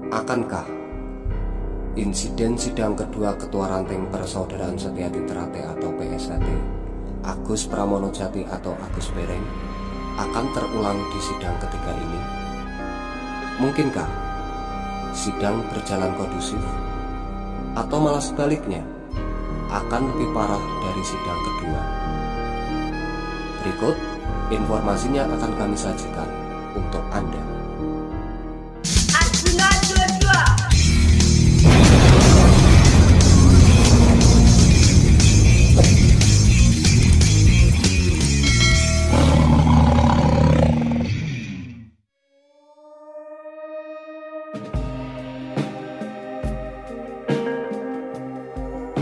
Akankah insiden sidang kedua Ketua Ranting Persaudaraan Setia-Hati Ternate atau PSHT, Agus Pramonojati atau Agus Bereng, akan terulang di sidang ketiga ini? Mungkinkah sidang berjalan kondusif? Atau malah sebaliknya, akan lebih parah dari sidang kedua? Berikut informasinya akan kami sajikan untuk Anda.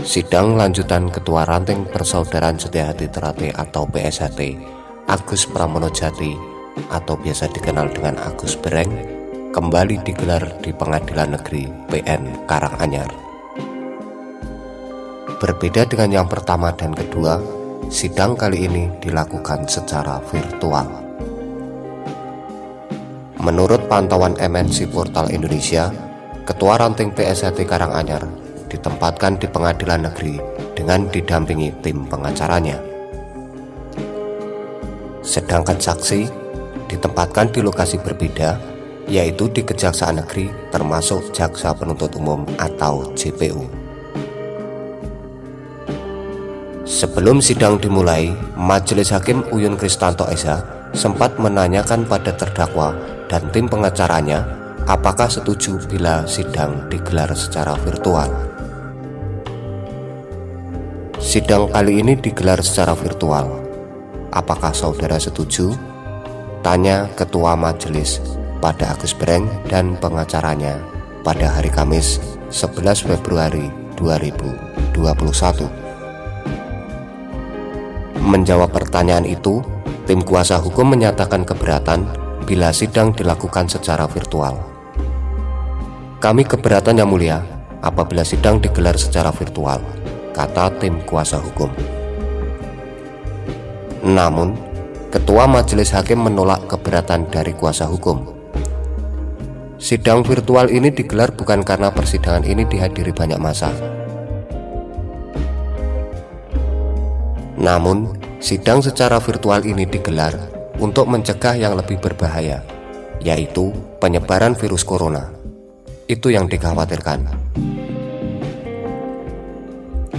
Sidang lanjutan Ketua Ranting Persaudaraan Setia-Hati Ternate atau PSHT, Agus Pramonojati atau biasa dikenal dengan Agus Bereng, kembali digelar di Pengadilan Negeri PN Karanganyar. Berbeda dengan yang pertama dan kedua, sidang kali ini dilakukan secara virtual. Menurut pantauan MNC Portal Indonesia, Ketua Ranting PSHT Karanganyar ditempatkan di pengadilan negeri dengan didampingi tim pengacaranya. Sedangkan saksi ditempatkan di lokasi berbeda, yaitu di Kejaksaan Negeri termasuk Jaksa Penuntut Umum atau JPU. Sebelum sidang dimulai, Majelis Hakim Uyun Kristanto SH sempat menanyakan pada terdakwa dan tim pengacaranya apakah setuju bila sidang digelar secara virtual. Sidang kali ini digelar secara virtual. Apakah saudara setuju? Tanya Ketua Majelis pada Agus Bereng dan pengacaranya pada hari Kamis 11 Februari 2021. Menjawab pertanyaan itu, tim kuasa hukum menyatakan keberatan bila sidang dilakukan secara virtual. Kami keberatan yang mulia apabila sidang digelar secara virtual, kata tim kuasa hukum. Namun, Ketua Majelis Hakim menolak keberatan dari kuasa hukum. Sidang virtual ini digelar bukan karena persidangan ini dihadiri banyak massa. Namun, sidang secara virtual ini digelar untuk mencegah yang lebih berbahaya, yaitu penyebaran virus corona. Itu yang dikhawatirkan.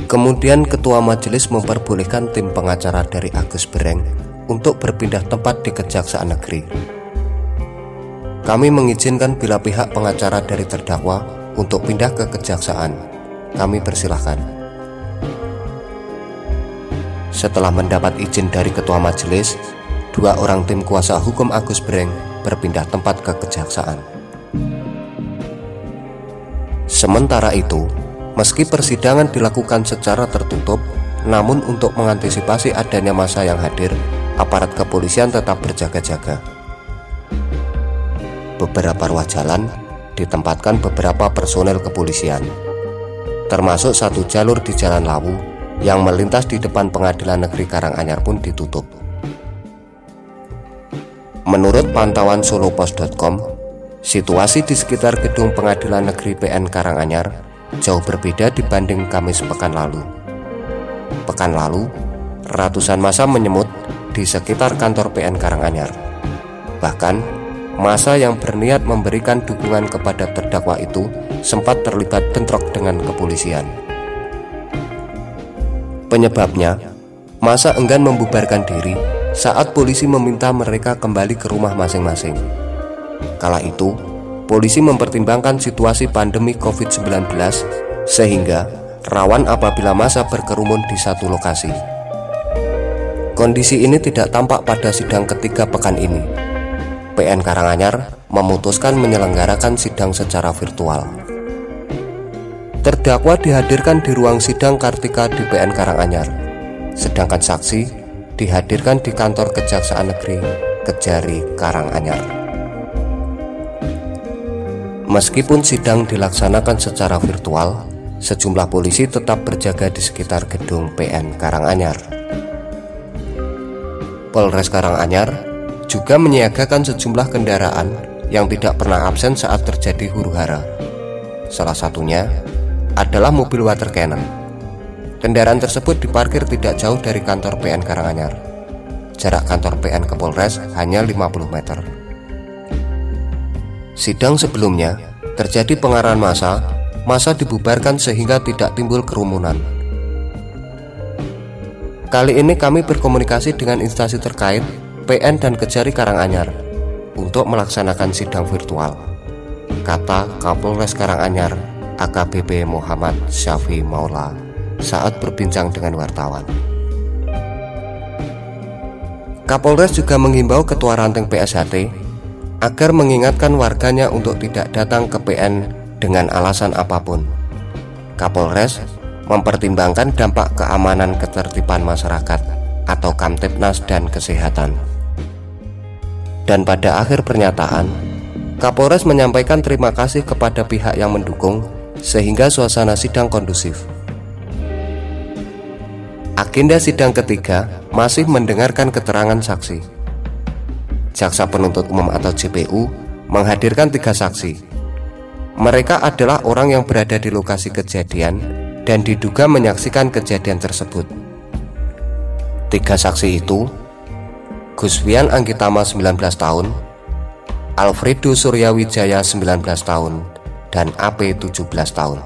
Kemudian Ketua Majelis memperbolehkan tim pengacara dari Agus Bereng untuk berpindah tempat di Kejaksaan Negeri. Kami mengizinkan bila pihak pengacara dari terdakwa untuk pindah ke Kejaksaan. Kami persilahkan. Setelah mendapat izin dari Ketua Majelis, 2 orang tim kuasa hukum Agus Bereng berpindah tempat ke Kejaksaan. Sementara itu, meski persidangan dilakukan secara tertutup, namun untuk mengantisipasi adanya massa yang hadir, aparat kepolisian tetap berjaga-jaga. Beberapa ruas jalan ditempatkan beberapa personel kepolisian, termasuk satu jalur di Jalan Lawu yang melintas di depan Pengadilan Negeri Karanganyar pun ditutup. Menurut pantauan solopos.com, situasi di sekitar gedung Pengadilan Negeri PN Karanganyar jauh berbeda dibanding Kamis pekan lalu. Pekan lalu, ratusan massa menyemut di sekitar kantor PN Karanganyar. Bahkan, massa yang berniat memberikan dukungan kepada terdakwa itu sempat terlibat bentrok dengan kepolisian. Penyebabnya, massa enggan membubarkan diri saat polisi meminta mereka kembali ke rumah masing-masing. Kala itu, polisi mempertimbangkan situasi pandemi COVID-19 sehingga rawan apabila massa berkerumun di satu lokasi. Kondisi ini tidak tampak pada sidang ketiga pekan ini. PN Karanganyar memutuskan menyelenggarakan sidang secara virtual. Terdakwa dihadirkan di ruang sidang Kartika di PN Karanganyar, sedangkan saksi dihadirkan di kantor Kejaksaan Negeri Kejari Karanganyar. Meskipun sidang dilaksanakan secara virtual, sejumlah polisi tetap berjaga di sekitar gedung PN Karanganyar. Polres Karanganyar juga menyiagakan sejumlah kendaraan yang tidak pernah absen saat terjadi huru-hara Salah satunya adalah mobil water cannon. Kendaraan tersebut diparkir tidak jauh dari kantor PN Karanganyar. Jarak kantor PN ke Polres hanya 50 meter. Sidang sebelumnya terjadi pengarahan massa dibubarkan sehingga tidak timbul kerumunan. Kali ini kami berkomunikasi dengan instansi terkait PN dan Kejari Karanganyar untuk melaksanakan sidang virtual, kata Kapolres Karanganyar AKBP Muhammad Syafi Maula saat berbincang dengan wartawan. Kapolres juga menghimbau Ketua Ranting PSHT agar mengingatkan warganya untuk tidak datang ke PN dengan alasan apapun. Kapolres mempertimbangkan dampak keamanan ketertiban masyarakat atau Kamtipnas dan kesehatan. Dan pada akhir pernyataan, Kapolres menyampaikan terima kasih kepada pihak yang mendukung sehingga suasana sidang kondusif. Agenda sidang ketiga masih mendengarkan keterangan saksi. Jaksa Penuntut Umum atau JPU menghadirkan 3 saksi. Mereka adalah orang yang berada di lokasi kejadian dan diduga menyaksikan kejadian tersebut. 3 saksi itu Guswian Anggitama 19 tahun, Alfredo Suryawijaya 19 tahun, dan AP 17 tahun.